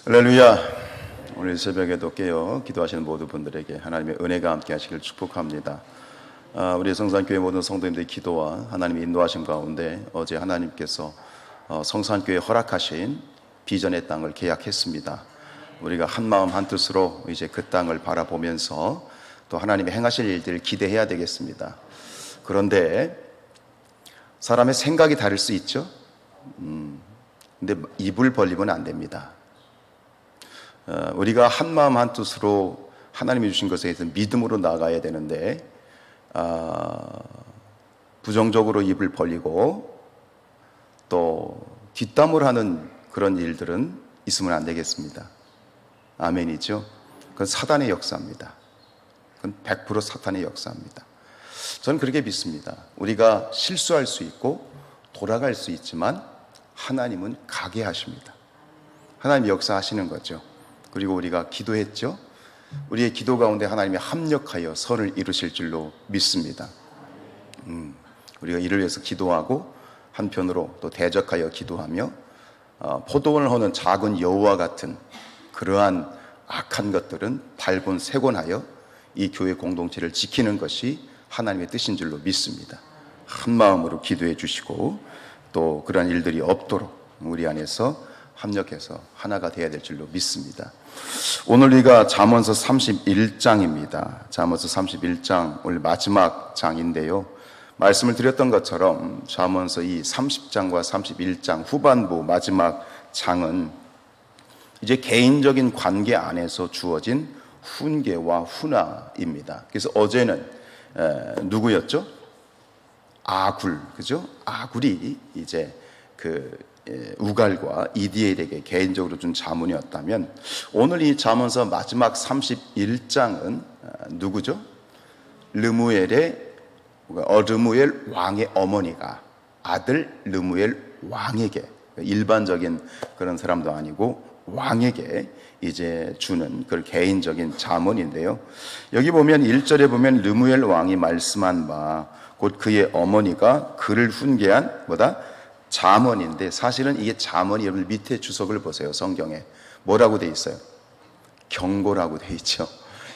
할렐루야. 오늘 새벽에도 깨어 기도하시는 모든 분들에게 하나님의 은혜가 함께 하시길 축복합니다. 우리 성산교회 모든 성도님들의 기도와 하나님의 인도하심 가운데 어제 하나님께서 성산교회에 허락하신 비전의 땅을 계약했습니다. 우리가 한마음 한뜻으로 이제 그 땅을 바라보면서 또 하나님이 행하실 일들을 기대해야 되겠습니다. 그런데 사람의 생각이 다를 수 있죠. 근데 입을 벌리면 안 됩니다. 우리가 한마음 한뜻으로 하나님이 주신 것에 대해서 믿음으로 나가야 되는데 부정적으로 입을 벌리고 또 뒷담을 하는 그런 일들은 있으면 안 되겠습니다. 아멘이죠. 그건 사단의 역사입니다. 그건 100% 사탄의 역사입니다. 저는 그렇게 믿습니다. 우리가 실수할 수 있고 돌아갈 수 있지만 하나님은 가게 하십니다. 하나님이 역사하시는 거죠. 그리고 우리가 기도했죠. 우리의 기도 가운데 하나님이 합력하여 선을 이루실 줄로 믿습니다. 우리가 이를 위해서 기도하고 한편으로 또 대적하여 기도하며 포도원을 허는 작은 여우와 같은 그러한 악한 것들은 발본색원하여 이 교회 공동체를 지키는 것이 하나님의 뜻인 줄로 믿습니다. 한 마음으로 기도해 주시고 또 그러한 일들이 없도록 우리 안에서 합력해서 하나가 되어야 될 줄로 믿습니다. 오늘 우리가 잠언서 31장입니다. 잠언서 31장 오늘 마지막 장인데요. 말씀을 드렸던 것처럼 잠언서 이 30장과 31장 후반부 마지막 장은 이제 개인적인 관계 안에서 주어진 훈계와 훈화입니다. 그래서 어제는 누구였죠? 아굴, 그죠? 아굴이 이제 우갈과 이디엘에게 개인적으로 준 자문이었다면 오늘 이 잠언서 마지막 31장은 누구죠? 르무엘 왕의 어머니가 아들 르무엘 왕에게, 일반적인 그런 사람도 아니고 왕에게 이제 주는 그 개인적인 자문인데요. 여기 보면 1절에 보면 르무엘 왕이 말씀한 바 곧 그의 어머니가 그를 훈계한 자문인데 사실은 이게 자문이 여러분 밑에 주석을 보세요. 성경에 뭐라고 돼 있어요? 경고라고 돼 있죠.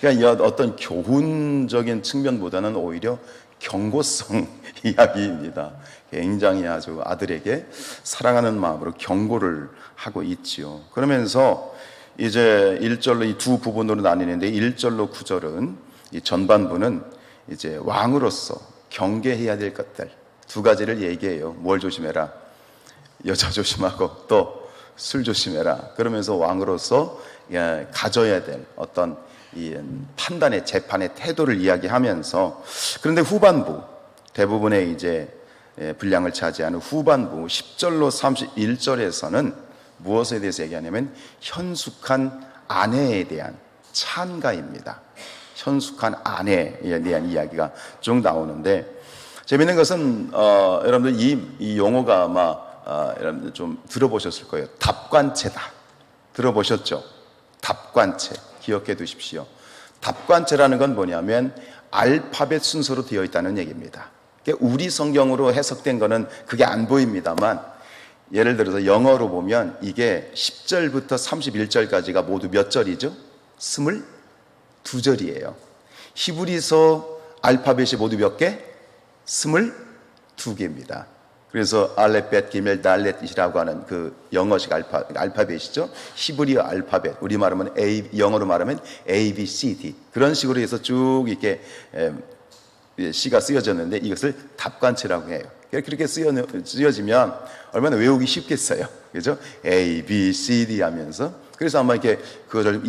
그러니까 어떤 교훈적인 측면보다는 오히려 경고성 이야기입니다. 굉장히 아주 아들에게 사랑하는 마음으로 경고를 하고 있지요. 그러면서 이제 1절로 이 두 부분으로 나뉘는데 1절로 9절은 이 전반부는 이제 왕으로서 경계해야 될 것들 두 가지를 얘기해요. 뭘 조심해라? 여자 조심하고 또 술 조심해라. 그러면서 왕으로서 가져야 될 어떤 이 판단의 재판의 태도를 이야기하면서 그런데 후반부 대부분의 이제 분량을 차지하는 후반부 10절로 31절에서는 무엇에 대해서 얘기하냐면 현숙한 아내에 대한 찬가입니다. 현숙한 아내에 대한 이야기가 쭉 나오는데 재밌는 것은 여러분들 이 용어가 아마 여러분들 좀 들어보셨을 거예요. 답관체다. 들어보셨죠? 답관체. 기억해 두십시오. 답관체라는 건 뭐냐면 알파벳 순서로 되어 있다는 얘기입니다. 우리 성경으로 해석된 거는 그게 안 보입니다만 예를 들어서 영어로 보면 이게 10절부터 31절까지가 모두 몇 절이죠? 22절이에요. 히브리서 알파벳이 모두 몇 개? 22개입니다. 그래서 알렙벳, 기멜, 달렛이라고 하는 그 영어식 알파벳이죠. 히브리어 알파벳, 영어로 말하면 A, B, C, D 그런 식으로 해서 쭉 이렇게 C가 쓰여졌는데 이것을 답관체라고 해요. 그렇게 쓰여지면 얼마나 외우기 쉽겠어요. 그죠? A, B, C, D 하면서 그래서 아마 이렇게 그것을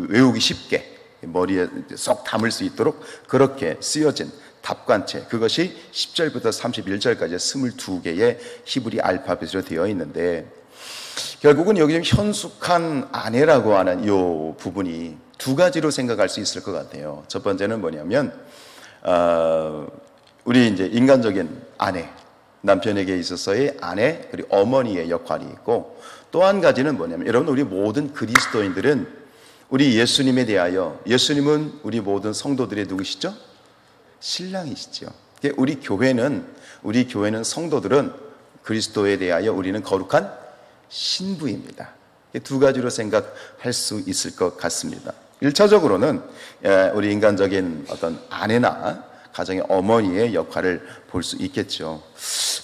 외우기 쉽게 머리에 쏙 담을 수 있도록 그렇게 쓰여진 답관체, 그것이 10절부터 31절까지 22개의 히브리 알파벳으로 되어 있는데 결국은 여기 현숙한 아내라고 하는 이 부분이 두 가지로 생각할 수 있을 것 같아요. 첫 번째는 뭐냐면 우리 이제 인간적인 아내, 남편에게 있어서의 아내 그리고 어머니의 역할이 있고 또 한 가지는 뭐냐면 여러분 우리 모든 그리스도인들은 우리 예수님에 대하여 예수님은 우리 모든 성도들의 누구시죠? 신랑이시죠. 우리 교회는 성도들은 그리스도에 대하여 우리는 거룩한 신부입니다. 두 가지로 생각할 수 있을 것 같습니다. 1차적으로는 우리 인간적인 어떤 아내나 가정의 어머니의 역할을 볼 수 있겠죠.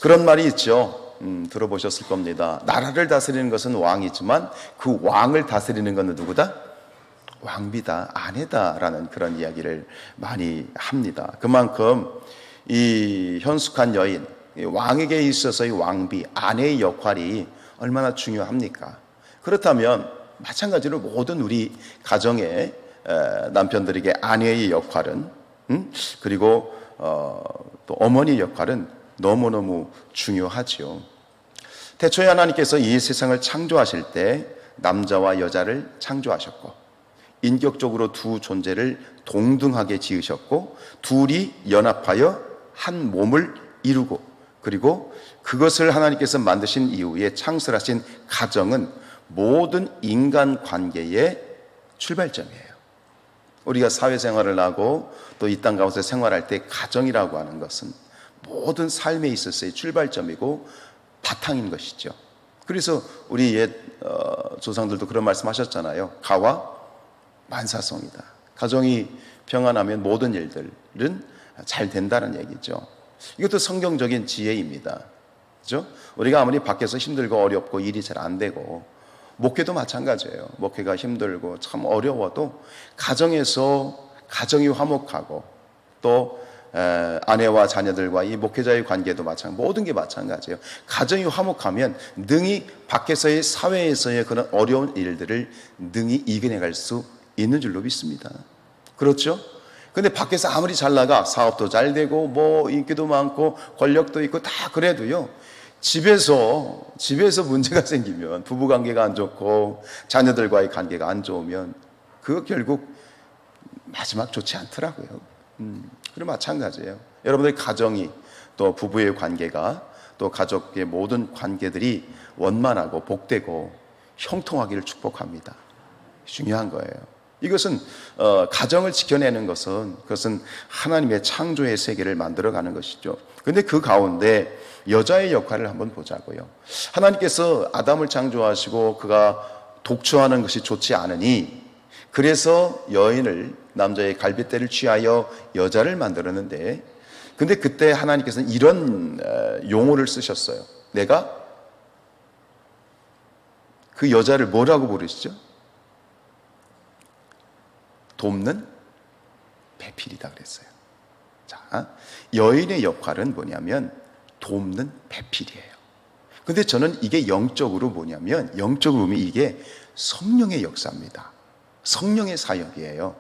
그런 말이 있죠. 들어보셨을 겁니다. 나라를 다스리는 것은 왕이지만 그 왕을 다스리는 것은 누구다? 왕비다, 아내다라는 그런 이야기를 많이 합니다. 그만큼 이 현숙한 여인, 왕에게 있어서의 왕비, 아내의 역할이 얼마나 중요합니까? 그렇다면 마찬가지로 모든 우리 가정의 남편들에게 아내의 역할은 그리고 또 어머니의 역할은 너무너무 중요하죠. 태초에 하나님께서 이 세상을 창조하실 때 남자와 여자를 창조하셨고 인격적으로 두 존재를 동등하게 지으셨고 둘이 연합하여 한 몸을 이루고 그리고 그것을 하나님께서 만드신 이후에 창설하신 가정은 모든 인간 관계의 출발점이에요. 우리가 사회생활을 하고 또 이 땅 가운데 생활할 때 가정이라고 하는 것은 모든 삶에 있어서의 출발점이고 바탕인 것이죠. 그래서 우리 옛 조상들도 그런 말씀하셨잖아요. 가와 만사성이다. 가정이 평안하면 모든 일들은 잘 된다는 얘기죠. 이것도 성경적인 지혜입니다. 그렇죠? 우리가 아무리 밖에서 힘들고 어렵고 일이 잘 안 되고 목회도 마찬가지예요. 목회가 힘들고 참 어려워도 가정에서 가정이 화목하고 또 아내와 자녀들과 이 목회자의 관계도 마찬가지, 모든 게 마찬가지예요. 가정이 화목하면 능히 밖에서의 사회에서의 그런 어려운 일들을 능히 이겨내갈 수 있는 줄로 믿습니다. 그렇죠? 근데 밖에서 아무리 잘 나가 사업도 잘 되고 뭐 인기도 많고 권력도 있고 다 그래도요, 집에서 문제가 생기면 부부관계가 안 좋고 자녀들과의 관계가 안 좋으면 그거 결국 마지막 좋지 않더라고요. 그럼 마찬가지예요. 여러분들의 가정이 또 부부의 관계가 또 가족의 모든 관계들이 원만하고 복되고 형통하기를 축복합니다. 중요한 거예요. 이것은 가정을 지켜내는 것은 그것은 하나님의 창조의 세계를 만들어가는 것이죠. 그런데 그 가운데 여자의 역할을 한번 보자고요. 하나님께서 아담을 창조하시고 그가 독초하는 것이 좋지 않으니 그래서 여인을 남자의 갈빗대를 취하여 여자를 만들었는데 근데 그때 하나님께서는 이런 용어를 쓰셨어요. 내가 그 여자를 뭐라고 부르시죠? 돕는 배필이다 그랬어요. 자, 여인의 역할은 뭐냐면 돕는 배필이에요. 근데 저는 이게 영적으로 뭐냐면 영적으로 보면 이게 성령의 역사입니다. 성령의 사역이에요.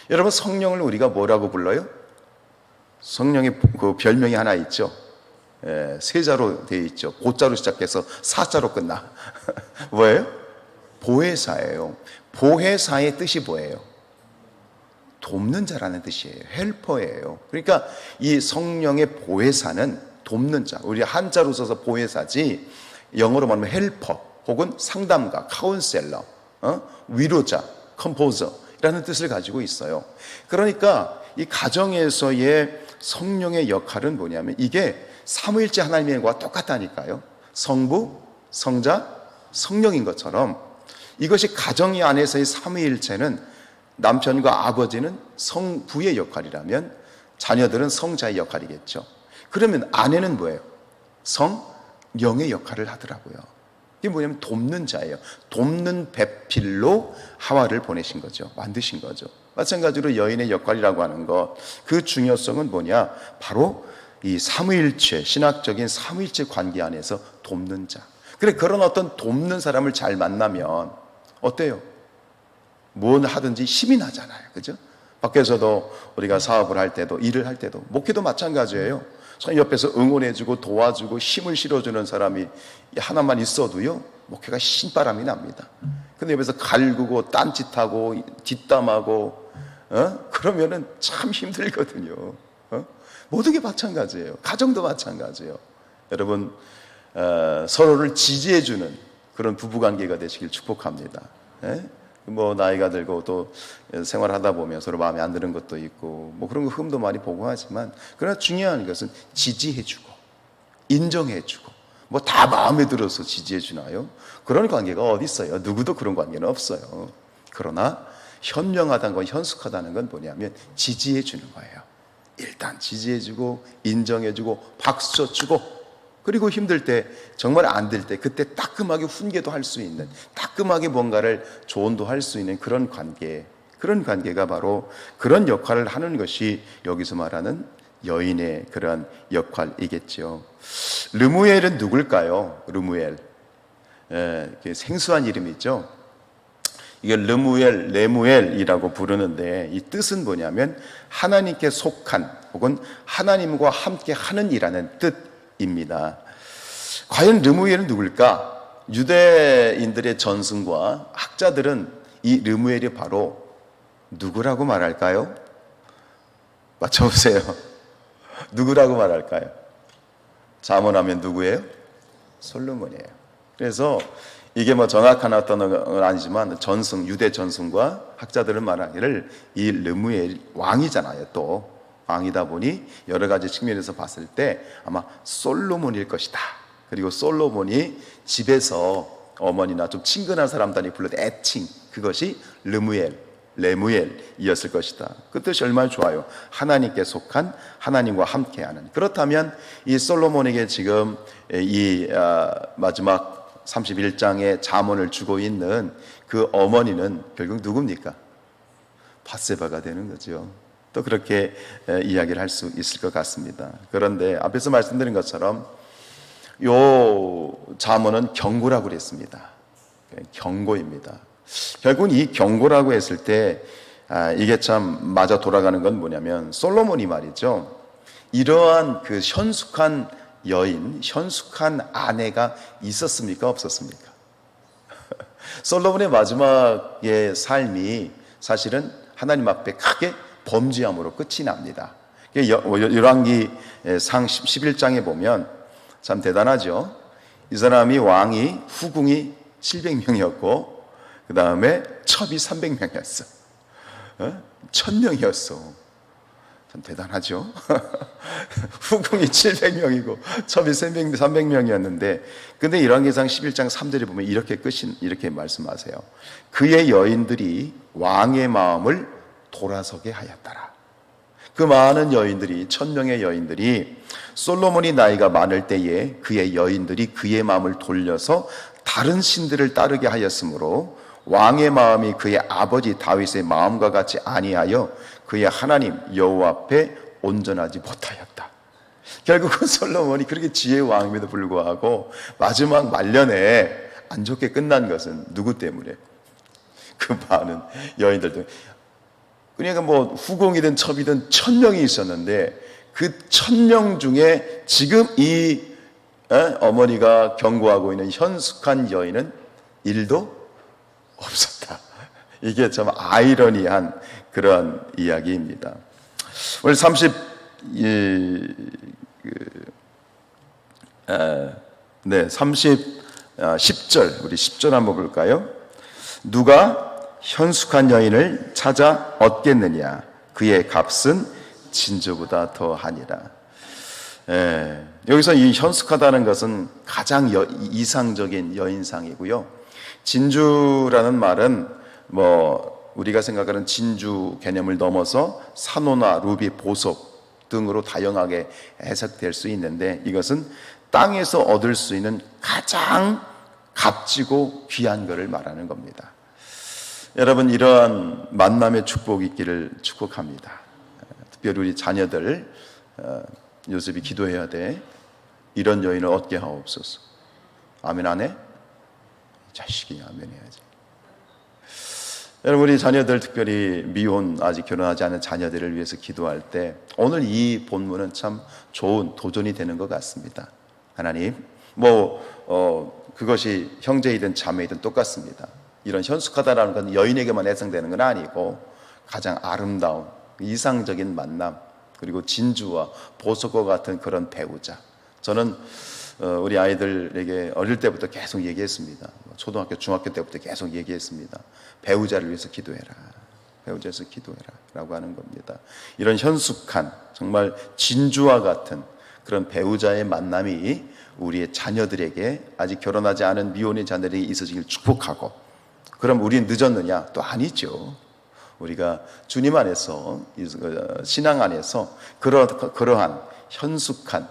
여러분 성령을 우리가 뭐라고 불러요? 성령의 그 별명이 하나 있죠. 세자로 되어 있죠. 보자로 시작해서 사자로 끝나. 뭐예요? 보혜사예요. 보혜사의 뜻이 뭐예요? 돕는 자라는 뜻이에요. 헬퍼예요. 그러니까 이 성령의 보혜사는 돕는 자. 우리 한자로 써서 보혜사지 영어로 말하면 헬퍼 혹은 상담가, 카운셀러, 위로자, 컴포저라는 뜻을 가지고 있어요. 그러니까 이 가정에서의 성령의 역할은 뭐냐면 이게 삼위일체 하나님과 똑같다니까요. 성부, 성자, 성령인 것처럼 이것이 가정 안에서의 삼위일체는 남편과 아버지는 성부의 역할이라면 자녀들은 성자의 역할이겠죠. 그러면 아내는 뭐예요? 성령의 역할을 하더라고요. 이게 뭐냐면 돕는 자예요. 돕는 배필로 하와를 보내신 거죠. 만드신 거죠. 마찬가지로 여인의 역할이라고 하는 것, 그 중요성은 뭐냐? 바로 이 삼위일체, 신학적인 삼위일체 관계 안에서 돕는 자. 그래, 그런 어떤 돕는 사람을 잘 만나면 어때요? 뭘 하든지 힘이 나잖아요. 그죠? 밖에서도 우리가 사업을 할 때도 일을 할 때도 목회도 마찬가지예요. 옆에서 응원해주고 도와주고 힘을 실어주는 사람이 하나만 있어도요 목회가 신바람이 납니다. 근데 옆에서 갈구고 딴짓하고 뒷담하고 그러면은 참 힘들거든요. 모든 게 마찬가지예요. 가정도 마찬가지예요. 여러분 서로를 지지해주는 그런 부부관계가 되시길 축복합니다. 뭐 나이가 들고 또 생활하다 보면 서로 마음에 안 드는 것도 있고 뭐 그런 거 흠도 많이 보고 하지만 그러나 중요한 것은 지지해주고 인정해주고 뭐 다 마음에 들어서 지지해 주나요? 그런 관계가 어디 있어요? 누구도 그런 관계는 없어요. 그러나 현명하다는 건, 현숙하다는 건 뭐냐면 지지해 주는 거예요. 일단 지지해 주고 인정해 주고 박수 쳐 주고, 그리고 힘들 때, 정말 안 될 때 그때 따끔하게 훈계도 할 수 있는, 따끔하게 뭔가를 조언도 할 수 있는 그런 관계, 그런 관계가 바로 그런 역할을 하는 것이 여기서 말하는 여인의 그런 역할이겠죠. 르무엘은 누굴까요? 르무엘, 생소한 이름이죠. 이게 르무엘, 레무엘이라고 부르는데 이 뜻은 뭐냐면 하나님께 속한, 혹은 하나님과 함께 하는 이라는 뜻입니다. 과연 르무엘은 누굴까? 유대인들의 전승과 학자들은 이 르무엘이 바로 누구라고 말할까요? 맞춰보세요. 누구라고 말할까요? 잠언하면 누구예요? 솔로몬이에요. 그래서 이게 뭐 정확한 어떤 건 아니지만 전승, 유대 전승과 학자들은 말하기를 이 르무엘 왕이잖아요. 또 왕이다 보니 여러 가지 측면에서 봤을 때 아마 솔로몬일 것이다. 그리고 솔로몬이 집에서 어머니나 좀 친근한 사람들이 불러도 애칭, 그것이 르무엘, 레무엘이었을 것이다. 그 뜻이 얼마나 좋아요. 하나님께 속한, 하나님과 함께하는. 그렇다면 이 솔로몬에게 지금 이 마지막 31장의 잠언을 주고 있는 그 어머니는 결국 누굽니까? 밧세바가 되는 거죠. 또 그렇게 이야기를 할 수 있을 것 같습니다. 그런데 앞에서 말씀드린 것처럼 요 잠언은 경고라고 그랬습니다. 경고입니다. 결국은 이 경고라고 했을 때 이게 참 맞아 돌아가는 건 뭐냐면, 솔로몬이 말이죠, 이러한 그 현숙한 여인, 현숙한 아내가 있었습니까? 없었습니까? 솔로몬의 마지막의 삶이 사실은 하나님 앞에 크게 범죄함으로 끝이 납니다. 열왕기 상 11장에 보면 참 대단하죠. 이 사람이 왕이, 후궁이 700명이었고 그 다음에 첩이 300명이었어. 1000명이었어. 참 대단하죠. 후궁이 700명이고 첩이 300명이었는데, 근데 열왕기상 11장 3절에 보면 이렇게 말씀하세요. 그의 여인들이 왕의 마음을 돌아서게 하였더라. 그 많은 여인들이, 1000명의 여인들이 솔로몬이 나이가 많을 때에 그의 여인들이 그의 마음을 돌려서 다른 신들을 따르게 하였으므로 왕의 마음이 그의 아버지 다윗의 마음과 같이 아니하여 그의 하나님 여호와 앞에 온전하지 못하였다. 결국은 솔로몬이 그렇게 지혜의 왕임에도 불구하고 마지막 말년에 안 좋게 끝난 것은 누구 때문에? 그 많은 여인들 때문에. 그러니까 뭐 후궁이든 첩이든 1000명이 있었는데 그 1000명 중에 지금 이 어머니가 경고하고 있는 현숙한 여인은 1도 없었다. 이게 참 아이러니한 그런 이야기입니다. 오늘 10절 우리 10절 한번 볼까요? 누가 현숙한 여인을 찾아 얻겠느냐? 그의 값은 진주보다 더하니라. 여기서 이 현숙하다는 것은 가장 이상적인 여인상이고요. 진주라는 말은 뭐 우리가 생각하는 진주 개념을 넘어서 산호나 루비, 보석 등으로 다양하게 해석될 수 있는데, 이것은 땅에서 얻을 수 있는 가장 값지고 귀한 것을 말하는 겁니다. 여러분, 이러한 만남의 축복이 있기를 축복합니다. 특별히 우리 자녀들, 요셉이 기도해야 돼. 이런 여인을 얻게 하옵소서. 아멘 안 해? 자식이 아멘 해야지. 여러분, 우리 자녀들, 특별히 미혼, 아직 결혼하지 않은 자녀들을 위해서 기도할 때 오늘 이 본문은 참 좋은 도전이 되는 것 같습니다. 하나님, 그것이 형제이든 자매이든 똑같습니다. 이런 현숙하다라는 건 여인에게만 해당되는 건 아니고 가장 아름다운 이상적인 만남, 그리고 진주와 보석과 같은 그런 배우자. 저는 우리 아이들에게 어릴 때부터 계속 얘기했습니다. 초등학교, 중학교 때부터 계속 얘기했습니다. 배우자를 위해서 기도해라. 배우자에서 기도해라 라고 하는 겁니다. 이런 현숙한, 정말 진주와 같은 그런 배우자의 만남이 우리의 자녀들에게, 아직 결혼하지 않은 미혼의 자녀들에게 있어지길 축복하고, 그럼 우리는 늦었느냐? 또 아니죠. 우리가 주님 안에서, 신앙 안에서 그러한 현숙한,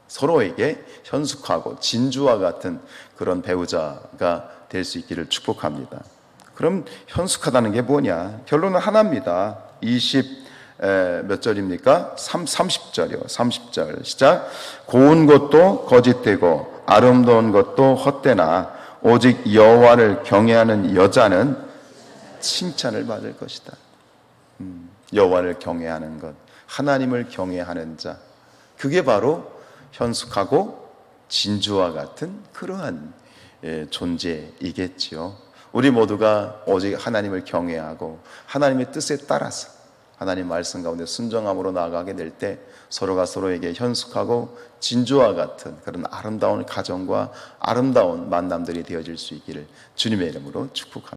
서로에게 현숙하고 진주와 같은 그런 배우자가 될 수 있기를 축복합니다. 그럼 현숙하다는 게 뭐냐? 결론은 하나입니다. 몇 절입니까? 30절이요. 30절 시작. 고운 것도 거짓되고 아름다운 것도 헛되나 오직 여호와를 경외하는 여자는 칭찬을 받을 것이다. 여호와를 경외하는 것, 하나님을 경외하는 자, 그게 바로 현숙하고 진주와 같은 그러한 존재이겠지요. 우리 모두가 오직 하나님을 경외하고 하나님의 뜻에 따라서 하나님 말씀 가운데 순종함으로 나아가게 될 때 서로가 서로에게 현숙하고 진주와 같은 그런 아름다운 가정과 아름다운 만남들이 되어질 수 있기를 주님의 이름으로 축복합니다.